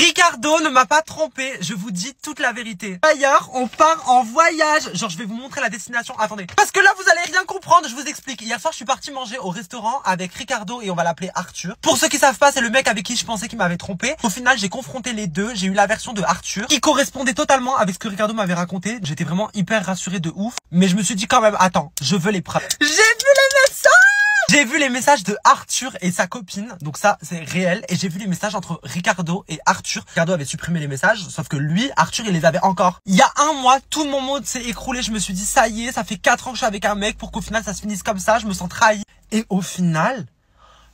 Ricardo ne m'a pas trompé, je vous dis toute la vérité. D'ailleurs, on part en voyage. Genre, je vais vous montrer la destination. Attendez. Parce que là, vous allez rien comprendre, je vous explique. Hier soir, je suis parti manger au restaurant avec Ricardo et on va l'appeler Arthur. Pour ceux qui savent pas, c'est le mec avec qui je pensais qu'il m'avait trompé. Au final, j'ai confronté les deux. J'ai eu la version de Arthur qui correspondait totalement avec ce que Ricardo m'avait raconté. J'étais vraiment hyper rassuré de ouf. Mais je me suis dit quand même, attends, je veux les preuves. J'ai vu les messages! J'ai vu les messages de Arthur et sa copine, donc ça c'est réel. Et j'ai vu les messages entre Ricardo et Arthur. Ricardo avait supprimé les messages, sauf que lui, Arthur, il les avait encore. Il y a un mois, tout mon monde s'est écroulé. Je me suis dit, ça y est, ça fait 4 ans que je suis avec un mec pour qu'au final ça se finisse comme ça. Je me sens trahi. Et au final,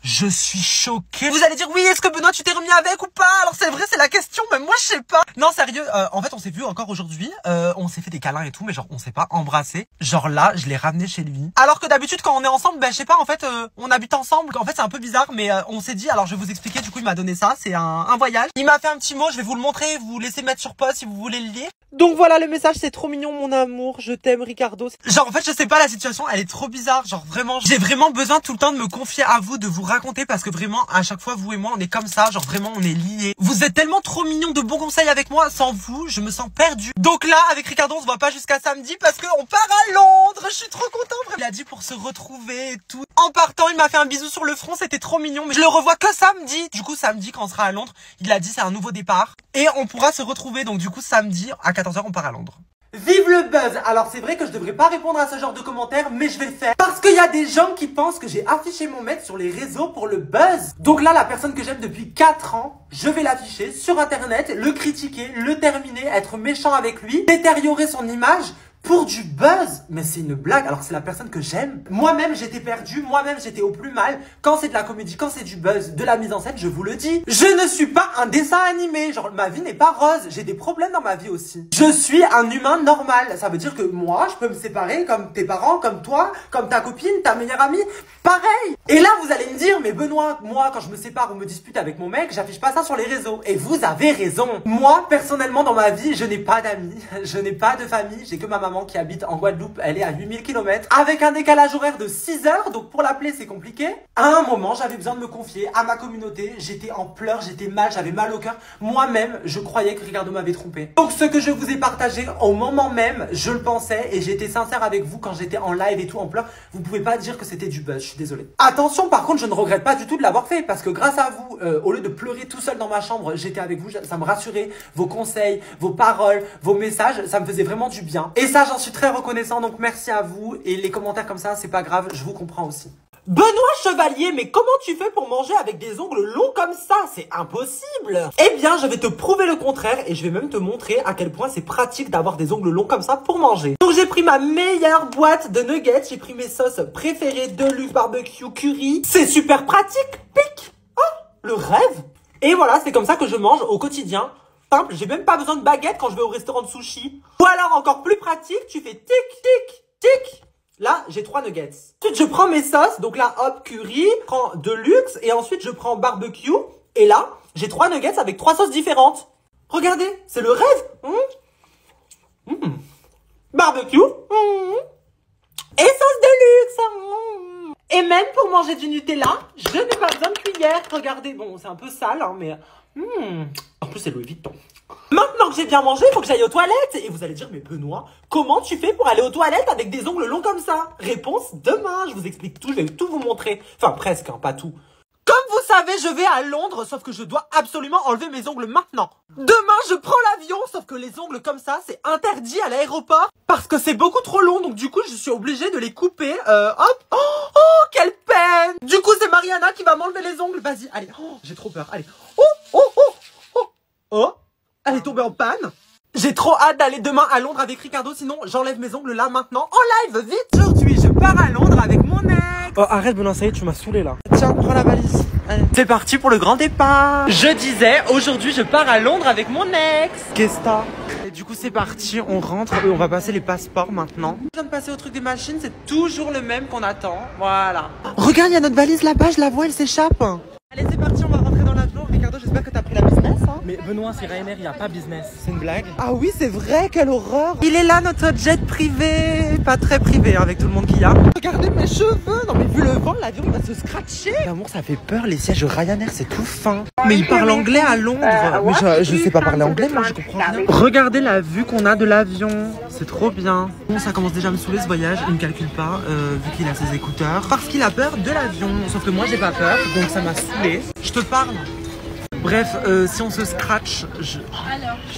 je suis choquée. Vous allez dire, oui, est-ce que Benoît, tu t'es remis avec ou pas? Alors c'est vrai, c'est la question, mais moi je sais pas. Non, sérieux, en fait on s'est vu encore aujourd'hui. On s'est fait des câlins et tout, mais genre on s'est pas embrassé. Genre là, je l'ai ramené chez lui. Alors que d'habitude quand on est ensemble, ben je sais pas, en fait on habite ensemble. En fait c'est un peu bizarre, mais on s'est dit, alors je vais vous expliquer, du coup il m'a donné ça, c'est un voyage. Il m'a fait un petit mot, je vais vous le montrer, vous laissez mettre sur pause si vous voulez le lire. Donc voilà le message, c'est trop mignon mon amour, je t'aime Ricardo. Genre en fait je sais pas, la situation elle est trop bizarre. Genre vraiment, j'ai vraiment besoin tout le temps de me confier à vous, de vous raconter, parce que vraiment à chaque fois vous et moi on est comme ça, genre vraiment on est liés. Vous êtes tellement trop mignons, de bons conseils avec moi, sans vous je me sens perdu. Donc là avec Ricardo on se voit pas jusqu'à samedi parce qu'on part à Londres. Je suis trop contente. Il a dit pour se retrouver et tout. En partant il m'a fait un bisou sur le front, c'était trop mignon, mais je le revois que samedi. Du coup samedi quand on sera à Londres, il a dit c'est un nouveau départ et on pourra se retrouver. Donc du coup samedi à 14h on part à Londres. Vive le buzz! Alors c'est vrai que je devrais pas répondre à ce genre de commentaires, mais je vais le faire. Parce qu'il y a des gens qui pensent que j'ai affiché mon mec sur les réseaux pour le buzz. Donc là, la personne que j'aime depuis 4 ans, je vais l'afficher sur internet, le critiquer, le terminer, être méchant avec lui, détériorer son image pour du buzz. Mais c'est une blague, alors c'est la personne que j'aime. Moi-même j'étais perdu, moi-même j'étais au plus mal. Quand c'est de la comédie, quand c'est du buzz, de la mise en scène, je vous le dis, je ne suis pas un dessin animé. Genre ma vie n'est pas rose, j'ai des problèmes dans ma vie aussi. Je suis un humain normal. Ça veut dire que moi je peux me séparer comme tes parents, comme toi, comme ta copine, ta meilleure amie, pareil. Et là vous allez me dire, mais Benoît, moi quand je me sépare ou me dispute avec mon mec, j'affiche pas ça sur les réseaux. Et vous avez raison. Moi personnellement dans ma vie, je n'ai pas d'amis, je n'ai pas de famille, j'ai que ma maman qui habite en Guadeloupe, elle est à 8000 km avec un décalage horaire de 6 heures, donc pour l'appeler c'est compliqué. À un moment j'avais besoin de me confier à ma communauté, j'étais en pleurs, j'étais mal, j'avais mal au cœur. Moi-même je croyais que Ricardo m'avait trompé. Donc ce que je vous ai partagé au moment même, je le pensais et j'étais sincère avec vous quand j'étais en live et tout en pleurs. Vous pouvez pas dire que c'était du buzz, je suis désolé. Attention par contre, je ne regrette pas du tout de l'avoir fait, parce que grâce à vous, au lieu de pleurer tout seul dans ma chambre, j'étais avec vous, ça me rassurait, vos conseils, vos paroles, vos messages, ça me faisait vraiment du bien. Et ça j'en suis très reconnaissant, donc merci à vous. Et les commentaires comme ça, c'est pas grave, je vous comprends aussi. Benoît Chevalier, mais comment tu fais pour manger avec des ongles longs comme ça? C'est impossible. Eh bien, je vais te prouver le contraire et je vais même te montrer à quel point c'est pratique d'avoir des ongles longs comme ça pour manger. Donc j'ai pris ma meilleure boîte de nuggets, j'ai pris mes sauces préférées, Deluxe, barbecue, curry. C'est super pratique, pic. Oh, le rêve. Et voilà, c'est comme ça que je mange au quotidien. Simple, j'ai même pas besoin de baguette quand je vais au restaurant de sushi. Ou alors encore plus pratique, tu fais tic, tic, tic. Là, j'ai 3 nuggets. Ensuite, je prends mes sauces. Donc là, hop, curry, je prends Deluxe et ensuite je prends barbecue. Et là, j'ai 3 nuggets avec 3 sauces différentes. Regardez, c'est le rêve. Barbecue. Et sauce Deluxe. Et même pour manger du Nutella, je n'ai pas besoin de cuillère. Regardez, bon, c'est un peu sale, hein, mais... En plus, c'est Louis Vuitton. Maintenant que j'ai bien mangé, il faut que j'aille aux toilettes. Et vous allez dire, mais Benoît, comment tu fais pour aller aux toilettes avec des ongles longs comme ça? Réponse demain, je vous explique tout, je vais tout vous montrer. Enfin, presque, hein, pas tout. Comme vous savez, je vais à Londres, sauf que je dois absolument enlever mes ongles maintenant. Demain, je prends l'avion, sauf que les ongles comme ça, c'est interdit à l'aéroport. Parce que c'est beaucoup trop long, donc du coup, je suis obligée de les couper. Hop. Oh, quelle peine. Du coup, c'est Mariana qui va m'enlever les ongles. Vas-y, allez. Oh, j'ai trop peur, allez. Oh, elle est tombée en panne. J'ai trop hâte d'aller demain à Londres avec Ricardo, sinon j'enlève mes ongles là maintenant en live, vite. Aujourd'hui, je pars à Londres avec mon ex. Oh, arrête Benoît, ça y est, tu m'as saoulé là. Tiens, prends la valise. C'est parti pour le grand départ. Je disais, aujourd'hui, je pars à Londres avec mon ex. Qu'est-ce que t'as? Et du coup, c'est parti, on rentre et on va passer les passeports maintenant. Je viens de passer au truc des machines, c'est toujours le même qu'on attend. Voilà. Regarde, il y a notre valise là-bas, je la vois, elle s'échappe. Allez, c'est parti, on va rentrer dans l'avion. Ricardo, j'espère que t'as pris la business, hein. Mais Benoît, c'est Ryanair, il n'y a pas business. C'est une blague? Ah oui, c'est vrai, quelle horreur. Il est là, notre jet privé. Pas très privé, hein, avec tout le monde qu'il y a. Regardez mes cheveux. Non mais vu le vent, l'avion va se scratcher. L'amour, ça fait peur, les sièges Ryanair, c'est tout fin. Mais il parle anglais à Londres. Mais je sais pas parler anglais, moi je comprends rien. Regardez la vue qu'on a de l'avion. C'est trop bien. Bon, ça commence déjà à me saouler ce voyage. Il me calcule pas, vu qu'il a ses écouteurs. Parce qu'il a peur de l'avion. Sauf que moi j'ai pas peur, donc ça m'a saoulé. Je te parle. Bref, si on se scratch, je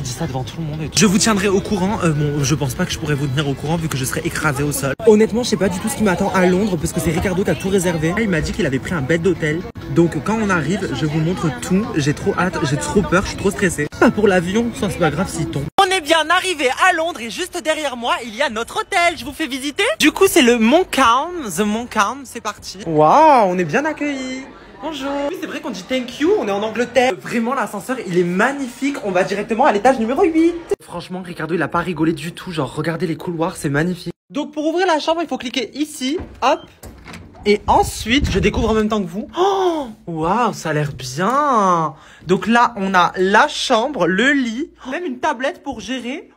dis ça devant tout le monde et tout. Je vous tiendrai au courant. Bon, je pense pas que je pourrais vous tenir au courant vu que je serai écrasé au sol. Honnêtement, je sais pas du tout ce qui m'attend à Londres parce que c'est Ricardo qui a tout réservé. Il m'a dit qu'il avait pris un bed d'hôtel. Donc quand on arrive, je vous montre tout. J'ai trop hâte, j'ai trop peur, je suis trop stressée. Pas pour l'avion, ça c'est pas grave s'il tombe. On est bien arrivé à Londres et juste derrière moi, il y a notre hôtel. Je vous fais visiter. Du coup, c'est le Montcalm. The Montcalm, c'est parti. Waouh, on est bien accueillis. Bonjour. Oui, c'est vrai qu'on dit thank you, on est en Angleterre. Vraiment, l'ascenseur, il est magnifique. On va directement à l'étage numéro 8. Franchement, Ricardo, il a pas rigolé du tout. Genre, regardez les couloirs, c'est magnifique. Donc, pour ouvrir la chambre, il faut cliquer ici. Hop. Et ensuite, je découvre en même temps que vous. Oh, waouh, ça a l'air bien. Donc là, on a la chambre, le lit, même une tablette pour gérer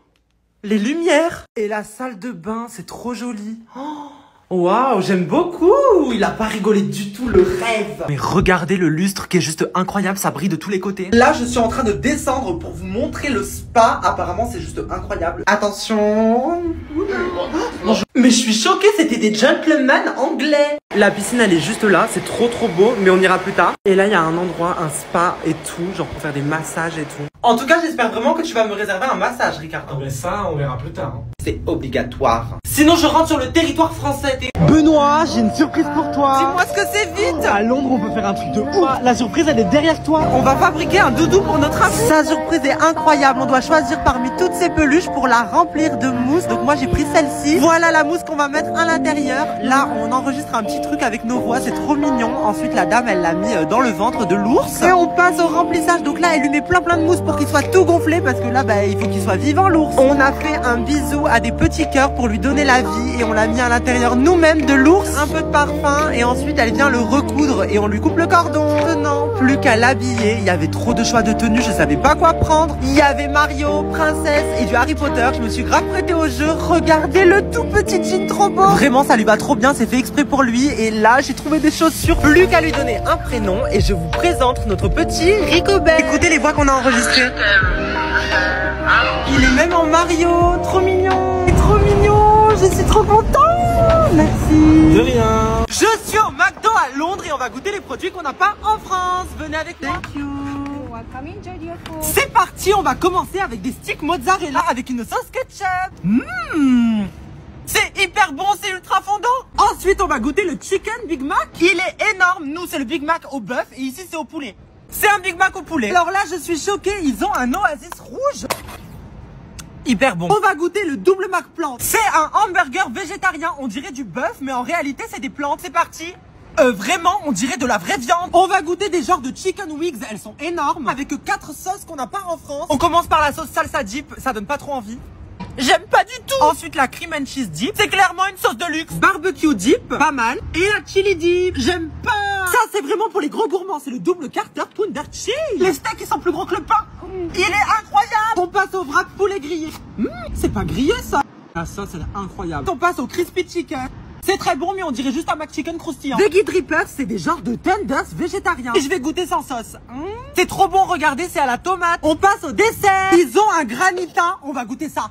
les lumières. Et la salle de bain, c'est trop joli. Oh. Waouh, j'aime beaucoup. Il a pas rigolé du tout, le rêve. Mais regardez le lustre qui est juste incroyable, ça brille de tous les côtés. Là, je suis en train de descendre pour vous montrer le spa. Apparemment, c'est juste incroyable. Attention. Bonjour. Mais je suis choquée, c'était des gentlemen anglais. La piscine, elle est juste là, c'est trop beau, mais on ira plus tard. Et là, il y a un endroit, un spa et tout, genre pour faire des massages et tout. En tout cas, j'espère vraiment que tu vas me réserver un massage, Ricardo. Mais ça, on verra plus tard. Hein. C'est obligatoire. Sinon, je rentre sur le territoire français. Benoît, j'ai une surprise pour toi. Dis-moi ce que c'est vite. À Londres, on peut faire un truc de ouf. La surprise, elle est derrière toi. On va fabriquer un doudou pour notre ami. Sa surprise est incroyable. On doit choisir parmi toutes ces peluches pour la remplir de mousse. Donc moi, j'ai pris celle-ci. Voilà la mousse qu'on va mettre à l'intérieur. Là, on enregistre un petit truc avec nos voix. C'est trop mignon. Ensuite, la dame, elle l'a mis dans le ventre de l'ours. Et on passe au remplissage. Donc là, elle lui met plein de mousse pour qu'il soit tout gonflé. Parce que là, il faut qu'il soit vivant, l'ours. On a fait un bisou à des petits cœurs pour lui donner la vie. Et on l'a mis à l'intérieur nous-mêmes de l'ours. Un peu de parfum. Et ensuite, elle vient le recoudre. Et on lui coupe le cordon. Maintenant, plus qu'à l'habiller. Il y avait trop de choix de tenues. Je savais pas quoi prendre. Il y avait Mario, Princesse et du Harry Potter. Je me suis grave prêtée au jeu. Regardez le tout petit jean trop beau. Vraiment, ça lui va trop bien. C'est fait exprès pour lui. Et là, j'ai trouvé des chaussures. Plus qu'à lui donner un prénom. Et je vous présente notre petit Ricobert. Écoutez les voix qu'on a enregistrées. Il est même en Mario. Trop mignon. Il est trop mignon. Je suis trop content. Merci. De rien. Je suis au McDo à Londres et on va goûter les produits qu'on n'a pas en France. Venez avec moi. Thank you. C'est parti, on va commencer avec des sticks mozzarella avec une sauce ketchup. C'est hyper bon, c'est ultra fondant. Ensuite, on va goûter le chicken Big Mac. Il est énorme. Nous, c'est le Big Mac au bœuf et ici, c'est au poulet. C'est un Big Mac au poulet. Alors là, je suis choquée, ils ont un Oasis rouge. Hyper bon. On va goûter le double Mac plante. C'est un hamburger végétarien. On dirait du bœuf, mais en réalité, c'est des plantes. C'est parti. Vraiment, on dirait de la vraie viande. On va goûter des genres de chicken wings. Elles sont énormes. Avec 4 sauces qu'on n'a pas en France. On commence par la sauce salsa dip. Ça donne pas trop envie. J'aime pas du tout. Ensuite, la cream and cheese dip. C'est clairement une sauce de luxe. Barbecue dip. Pas mal. Et la chili dip. J'aime pas. Ça, c'est vraiment pour les gros gourmands. C'est le double Carter Pounder Cheese. Les steaks, ils sont plus gros que le pain. Il est incroyable. On passe au wrap poulet grillé. C'est pas grillé, ça. La sauce, elle est incroyable. On passe au crispy chicken. C'est très bon, mais on dirait juste un McChicken croustillant. Veggie Drippers, c'est des genres de tenders végétariens. Et je vais goûter sans sauce. C'est trop bon, regardez, c'est à la tomate. On passe au dessert. Ils ont un granitin. On va goûter ça.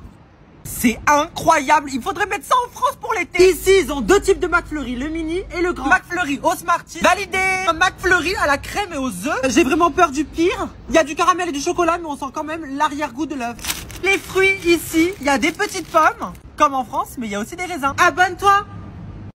C'est incroyable. Il faudrait mettre ça en France pour l'été. Ici, ils ont 2 types de McFlurry, le mini et le grand. McFlurry au Smarties. Validé. Un McFlurry à la crème et aux œufs. J'ai vraiment peur du pire. Il y a du caramel et du chocolat, mais on sent quand même l'arrière-goût de l'œuf. Les fruits ici, il y a des petites pommes, comme en France, mais il y a aussi des raisins. Abonne-toi.